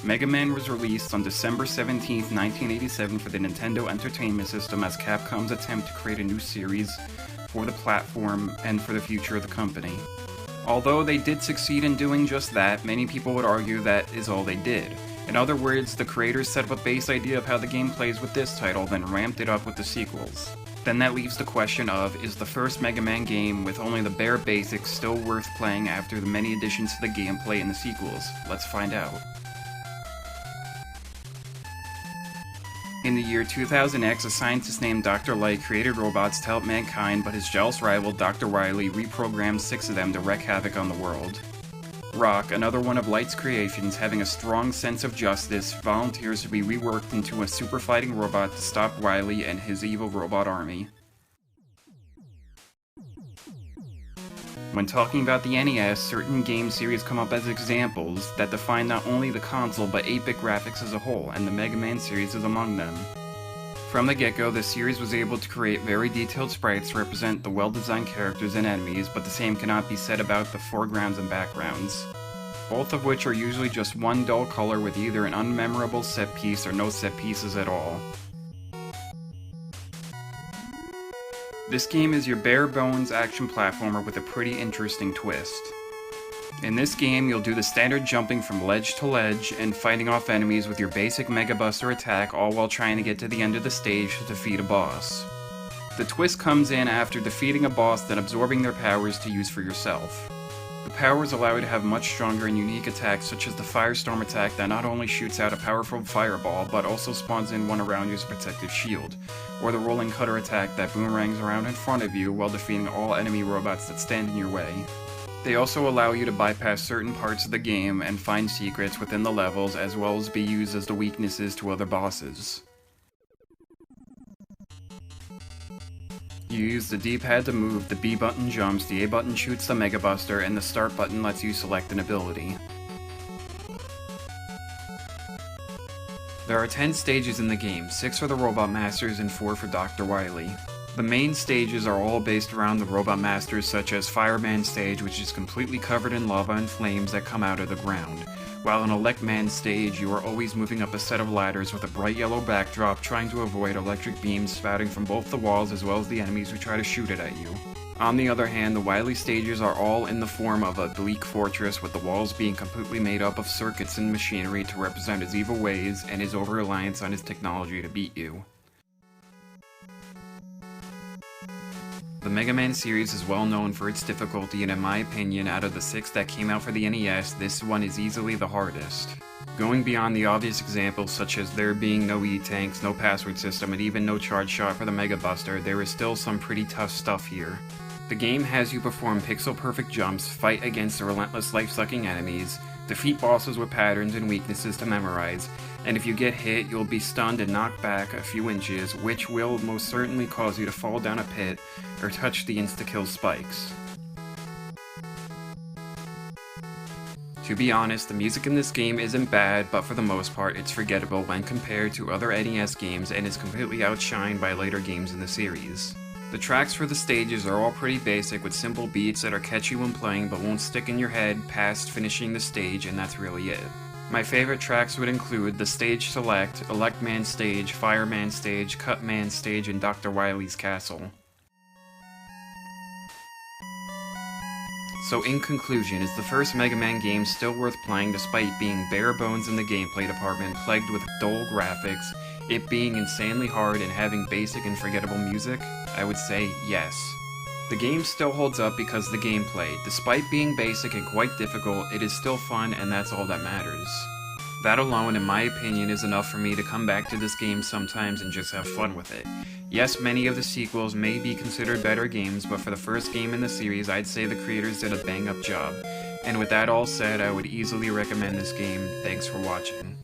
Mega Man was released on December 17, 1987 for the Nintendo Entertainment System as Capcom's attempt to create a new series for the platform and for the future of the company. Although they did succeed in doing just that, many people would argue that is all they did. In other words, the creators set up a base idea of how the game plays with this title, then ramped it up with the sequels. Then that leaves the question of, is the first Mega Man game with only the bare basics still worth playing after the many additions to the gameplay in the sequels? Let's find out. In the year 2000X, a scientist named Dr. Light created robots to help mankind, but his jealous rival, Dr. Wily, reprogrammed 6 of them to wreak havoc on the world. Rock, another one of Light's creations, having a strong sense of justice, volunteers to be reworked into a super fighting robot to stop Wily and his evil robot army. When talking about the NES, certain game series come up as examples that define not only the console but 8-bit graphics as a whole, and the Mega Man series is among them. From the get-go, the series was able to create very detailed sprites to represent the well-designed characters and enemies, but the same cannot be said about the foregrounds and backgrounds, both of which are usually just one dull color with either an unmemorable set piece or no set pieces at all. This game is your bare-bones action platformer with a pretty interesting twist. In this game, you'll do the standard jumping from ledge to ledge and fighting off enemies with your basic Mega Buster attack, all while trying to get to the end of the stage to defeat a boss. The twist comes in after defeating a boss, then absorbing their powers to use for yourself. The powers allow you to have much stronger and unique attacks, such as the Firestorm attack that not only shoots out a powerful fireball, but also spawns in one around you as a protective shield, or the Rolling Cutter attack that boomerangs around in front of you while defeating all enemy robots that stand in your way. They also allow you to bypass certain parts of the game and find secrets within the levels, as well as be used as the weaknesses to other bosses. You use the D-pad to move, the B button jumps, the A button shoots the Mega Buster, and the start button lets you select an ability. There are 10 stages in the game, 6 for the Robot Masters and 4 for Dr. Wily. The main stages are all based around the Robot Masters, such as Fireman stage, which is completely covered in lava and flames that come out of the ground, while in Electman stage you are always moving up a set of ladders with a bright yellow backdrop, trying to avoid electric beams spouting from both the walls as well as the enemies who try to shoot it at you. On the other hand, the Wily stages are all in the form of a bleak fortress, with the walls being completely made up of circuits and machinery to represent his evil ways and his over-reliance on his technology to beat you. The Mega Man series is well known for its difficulty, and in my opinion, out of the 6 that came out for the NES, this one is easily the hardest. Going beyond the obvious examples such as there being no E-tanks, no password system, and even no charge shot for the Mega Buster, there is still some pretty tough stuff here. The game has you perform pixel-perfect jumps, fight against the relentless life-sucking enemies, defeat bosses with patterns and weaknesses to memorize, and if you get hit, you'll be stunned and knocked back a few inches, which will most certainly cause you to fall down a pit or touch the insta-kill spikes. To be honest, the music in this game isn't bad, but for the most part it's forgettable when compared to other NES games and is completely outshined by later games in the series. The tracks for the stages are all pretty basic, with simple beats that are catchy when playing but won't stick in your head past finishing the stage, and that's really it. My favorite tracks would include the Stage Select, Electman stage, Fireman stage, Cutman stage, and Dr. Wily's castle. So in conclusion, is the first Mega Man game still worth playing despite being bare bones in the gameplay department, plagued with dull graphics, it being insanely hard, and having basic and forgettable music? I would say yes. The game still holds up because the gameplay, despite being basic and quite difficult, it is still fun, and that's all that matters. That alone, in my opinion, is enough for me to come back to this game sometimes and just have fun with it. Yes, many of the sequels may be considered better games, but for the first game in the series, I'd say the creators did a bang-up job. And with that all said, I would easily recommend this game. Thanks for watching.